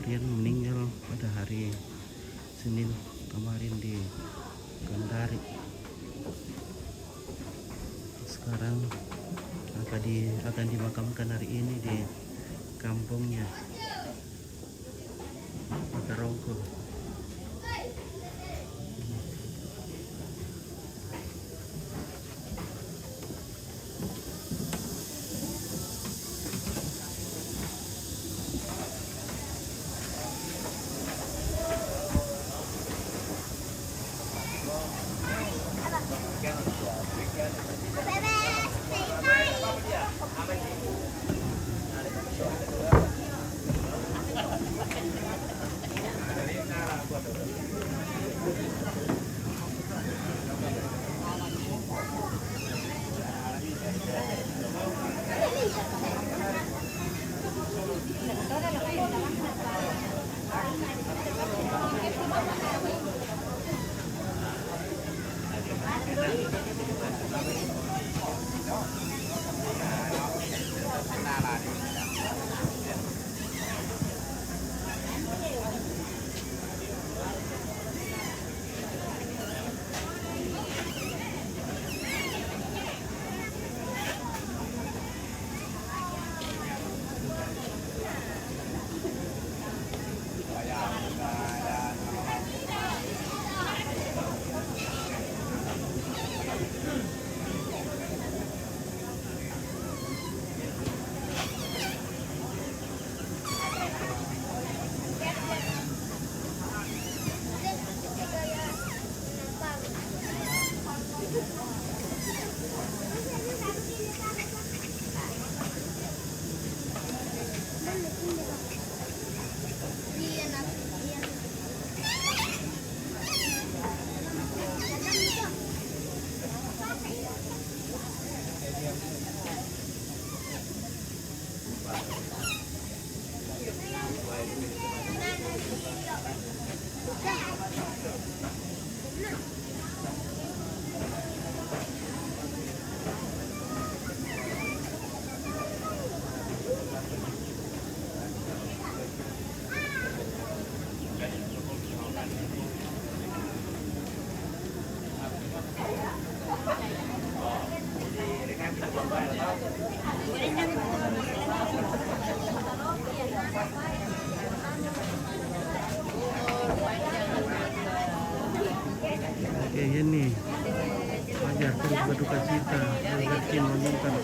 Rian meninggal pada hari Senin kemarin di Kendari. Sekarang akan dimakamkan hari ini di kampungnya Makarongko. Oke, ini wajar terus berduka cita Rekin menyimpan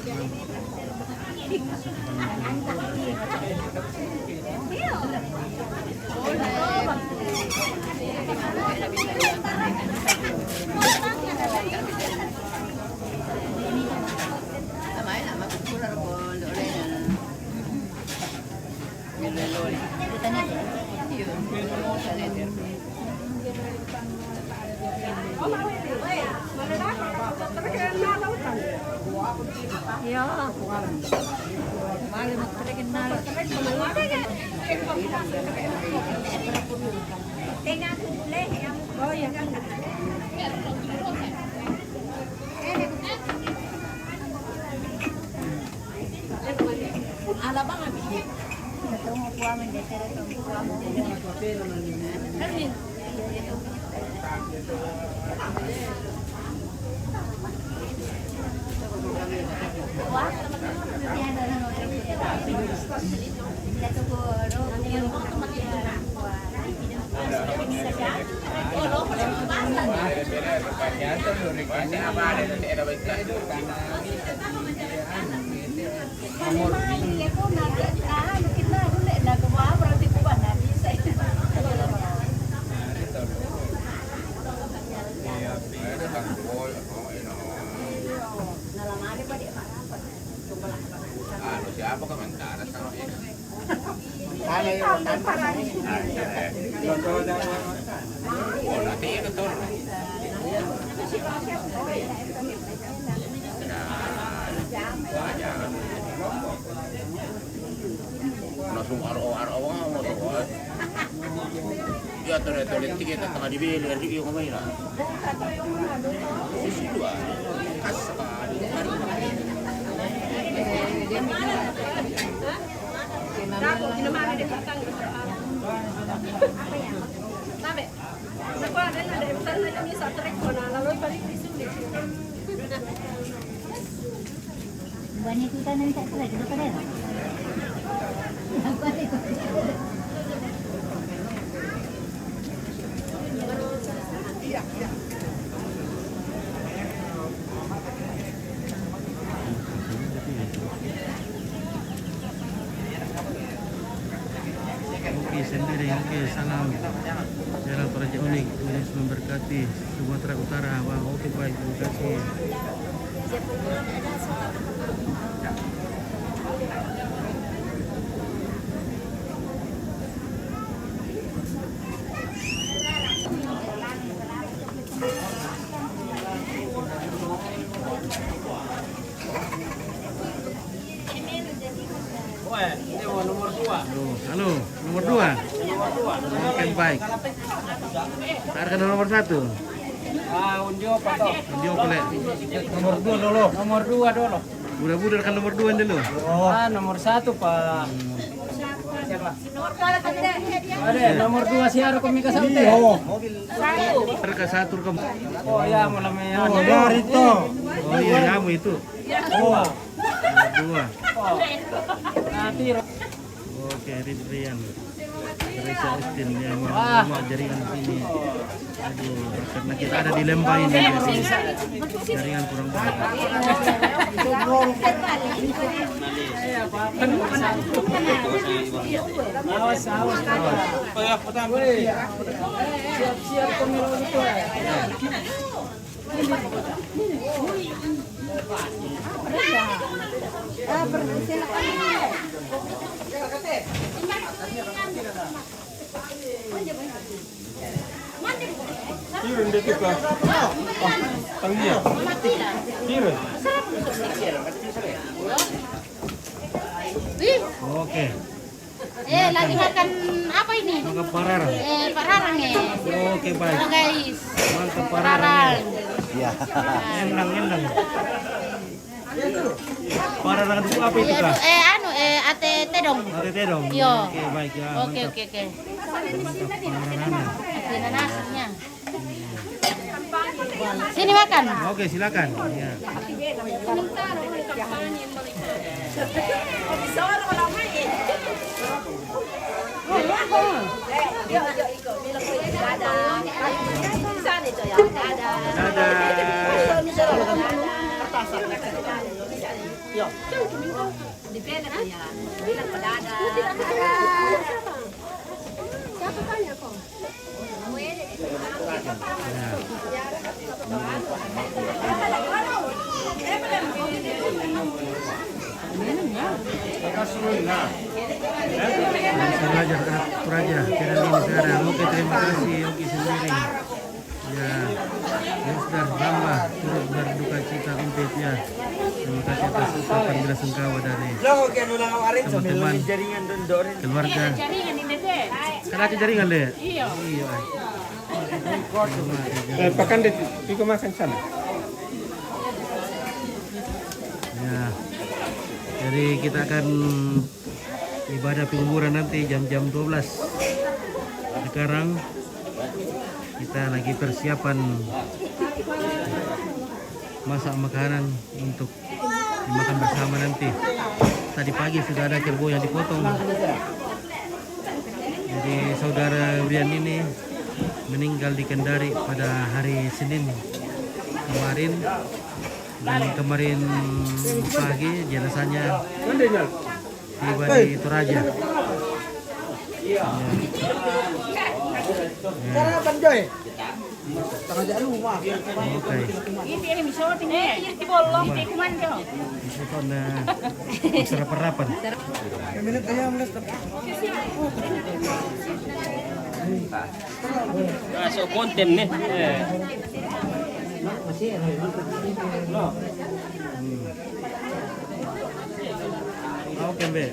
siapa komentar sama ini? Oh, nanti itu tuh. Langsung aro-aro mau tuh. Ya tulis tiket tengah dibeli lagi yang main lah. Sisi dua. Kasar. Dapat, ginamaan di patang. Sabi, nakuha na na, dahil saan na kami sa trek na, laloy balik di sulit. Banyak kita nanti tak kira kita pada. Apa itu? Oke sendiri, oke salam. Jalan Raja Unik, Tuhan memberkati Sumatera Utara. Bang, oke baik, terima kasih. Halo, nomor 2. Oke baik. Harga nomor 1. Undio apa toh? Dia boleh. Nomor 2 dulu. Nomor 2 dulu. Mudah-mudahan kan nomor 2 dulu. Nomor 1 Pak. Siapa? Ada nomor 2 si Aro kami ke sampai. Harga 1 kamu. Oh ya malam ya. Oh, itu. Oh iya kamu itu. Oh. Nomor 2. Nanti Oke, Rian. Teresa Austin yang mau jaringan sini. Aduh, karena kita ada di Lembah ini jadi jaringan kurang baik. awas. Siap-siap pemilu itu. Kirun dito ka. Tanggiya. Kirun. Oke, Lagi makan apa ini? maka parara. Pararang Oke, baik. Halo guys. Mantap pararang. Ya. Endang. Pararang itu apa itu kah? Ate tedong. Ate tedong. Iya. Oke, baik ya. Oke. Mantap pararang. Ate nanasnya. Sini makan. Oke, silakan. Ya. Belajar Raja, channel ini sekarang. Oke, terima kasih. Oke sendiri. Ya, Yusdar Ramba turut berduka cita untuk ya. Terima kasih atas ucapan bela sungkawa dari teman-teman keluarga. Kan ada jaringan deh. Iya. Pakan deh, iko makan sana. Ya. Jadi kita akan ibadah penguburan nanti jam-jam 12. Sekarang kita lagi persiapan masak makanan untuk dimakan bersama nanti. Tadi pagi sudah ada kerbau yang dipotong. Jadi saudara Brian ini meninggal di Kendari pada hari Senin kemarin, dan kemarin pagi jenazahnya tiba di Toraja. Ya. Oke. Itu na sarapan. Masuk konten nih. Oke, Mbak.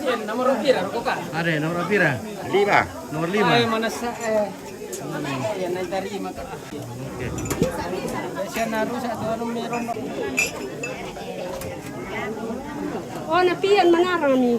Yan, nomor pira ko ka. Ada nomor pira? 5. Nomor Ay, 5. mana sa yan ay tarima ka. Oke. Siya narusa ito anong meron na. Oh, napian manarami.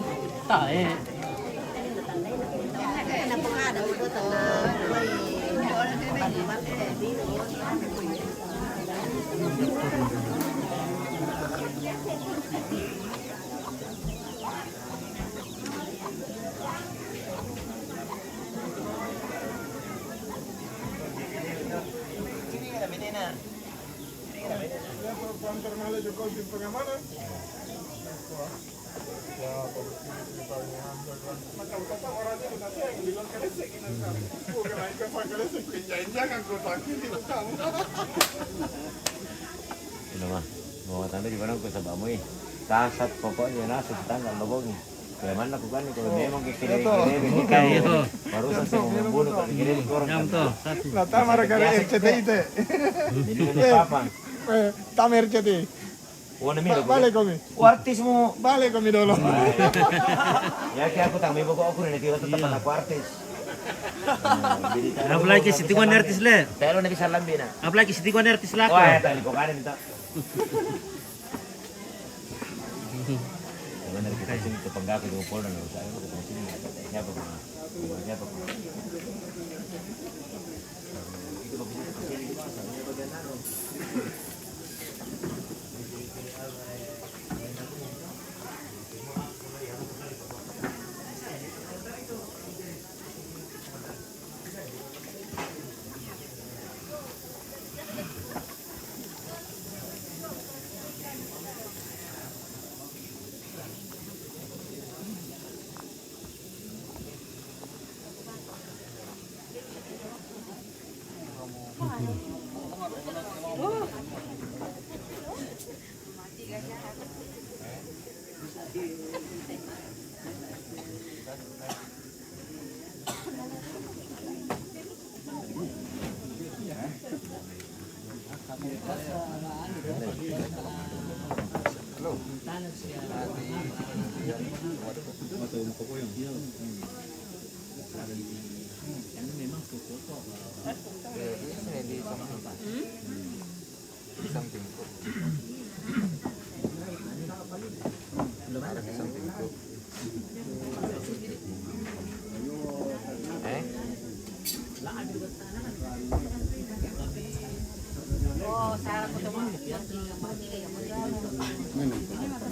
Ano mah? Mau tanda di mana ko sa bamoy. Kasat pokoknya nasa tanggal lobong. Kaya man lakukan kalau memang kikirim Itu. baru saya mau membunuh kalau kirim orang. Yang tuh satu. Tama regale RCTI te. Ini kan papan. Tama RCTI. Oh, namiro. Vale kami. Artis mo. Vale kami dolo. Ya kaya ako tang may bago ako rin natira tatapan ako artis. Apa lagi si Tiguan artis le? Pero na bisa lambi na. Apa lagi si Tiguan artis lah? Wah, ya tali ko kanin ito. Jangan dari kita sini ke penggak ke Polda nggak usah. Aku ke sini nggak ada. Siapa pun. Siapa pun.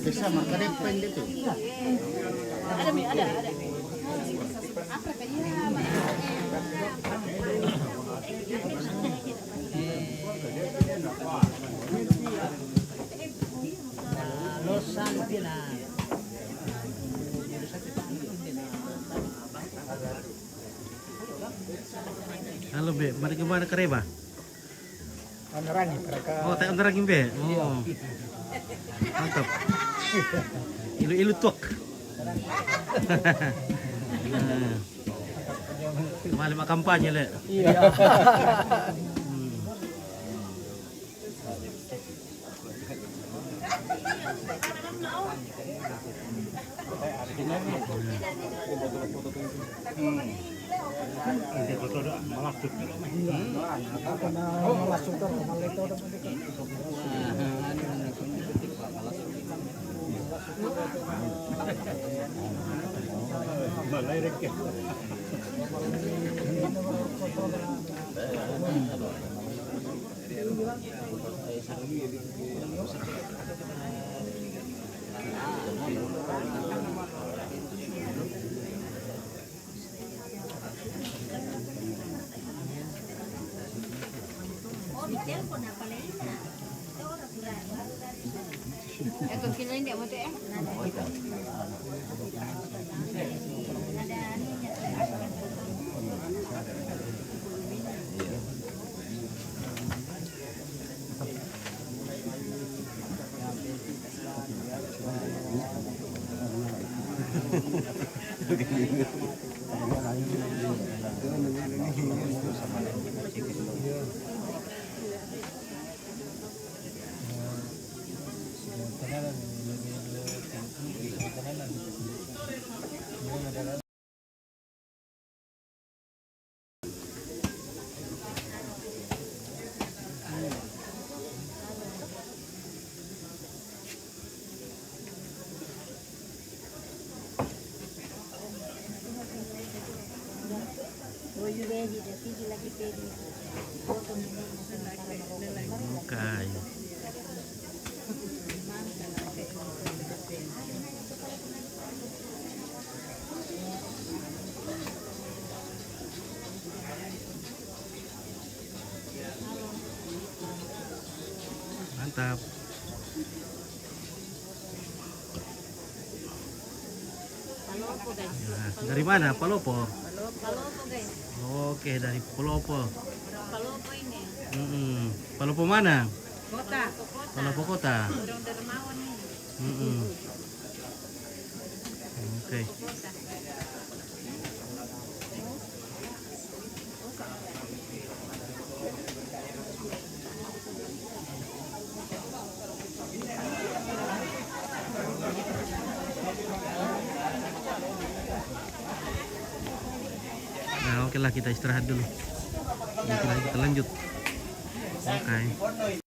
Bisa makan pendek tu. Ada mi, ada. Halo be, mari kemana ke Reba? Anerangi mereka. Oh, tak antara be. Oh. Mantap. Ilu-ilu tok. Malam kampanye le. Iya. Kung kinain dia mo to eh. Okay. Mantap. Palopo guys. Nah, dari mana? Palopo. Palopo guys. Oke, dari Palopo. Palopo ini. Palopo mana? Kota. Palopo kota. Orang dermawan ini. Oke. Nah, oke lah kita istirahat dulu. Nanti lagi kita lanjut. Oke.